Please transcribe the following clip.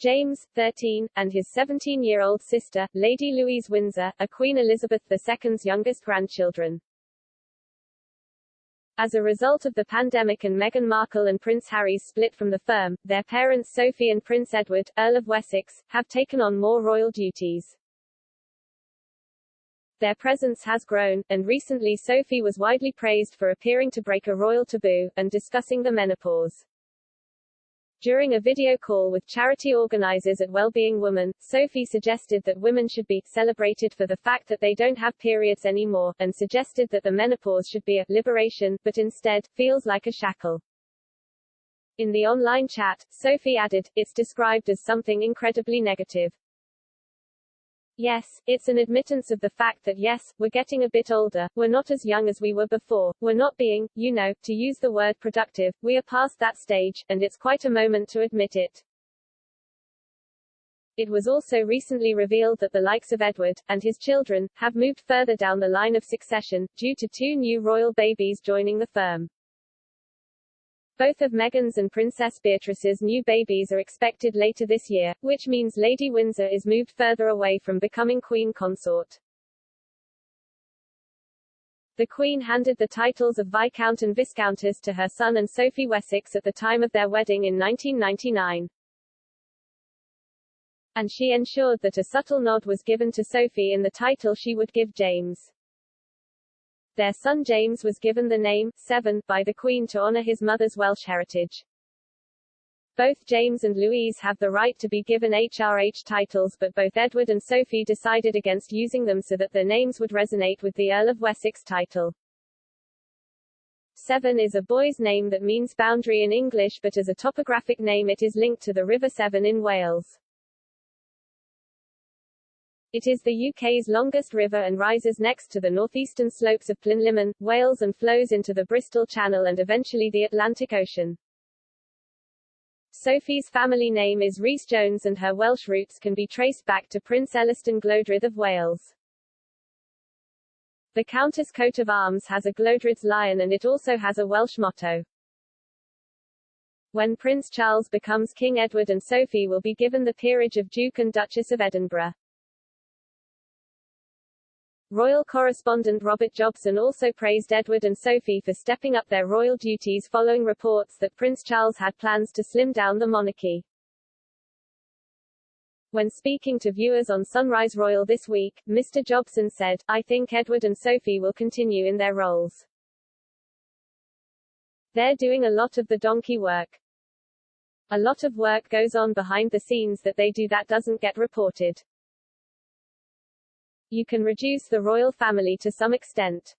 James, 13, and his 17-year-old sister, Lady Louise Windsor, are Queen Elizabeth II's youngest grandchildren. As a result of the pandemic and Meghan Markle and Prince Harry's split from the firm, their parents Sophie and Prince Edward, Earl of Wessex, have taken on more royal duties. Their presence has grown, and recently Sophie was widely praised for appearing to break a royal taboo, and discussing the menopause. During a video call with charity organizers at Wellbeing Woman, Sophie suggested that women should be celebrated for the fact that they don't have periods anymore, and suggested that the menopause should be a liberation, but instead, feels like a shackle. In the online chat, Sophie added, "It's described as something incredibly negative. Yes, it's an admittance of the fact that yes, we're getting a bit older, we're not as young as we were before, we're not being, to use the word productive, we are past that stage, and it's quite a moment to admit it." It was also recently revealed that the likes of Edward, and his children, have moved further down the line of succession, due to 2 new royal babies joining the firm. Both of Meghan's and Princess Beatrice's new babies are expected later this year, which means Lady Windsor is moved further away from becoming Queen Consort. The Queen handed the titles of Viscount and Viscountess to her son and Sophie Wessex at the time of their wedding in 1999. And she ensured that a subtle nod was given to Sophie in the title she would give James. Their son James was given the name, Severn, by the Queen to honour his mother's Welsh heritage. Both James and Louise have the right to be given HRH titles, but both Edward and Sophie decided against using them so that their names would resonate with the Earl of Wessex title. Severn is a boy's name that means boundary in English, but as a topographic name it is linked to the River Severn in Wales. It is the UK's longest river and rises next to the northeastern slopes of Plinlimmon, Wales, and flows into the Bristol Channel and eventually the Atlantic Ocean. Sophie's family name is Rhys-Jones and her Welsh roots can be traced back to Prince Elliston Glodrydd of Wales. The Countess' coat of arms has a Glodrydd's lion and it also has a Welsh motto. When Prince Charles becomes King, Edward and Sophie will be given the peerage of Duke and Duchess of Edinburgh. Royal correspondent Robert Jobson also praised Edward and Sophie for stepping up their royal duties following reports that Prince Charles had plans to slim down the monarchy. When speaking to viewers on Sunrise Royal this week, Mr. Jobson said, "I think Edward and Sophie will continue in their roles. They're doing a lot of the donkey work. A lot of work goes on behind the scenes that they do that doesn't get reported. You can reduce the royal family to some extent.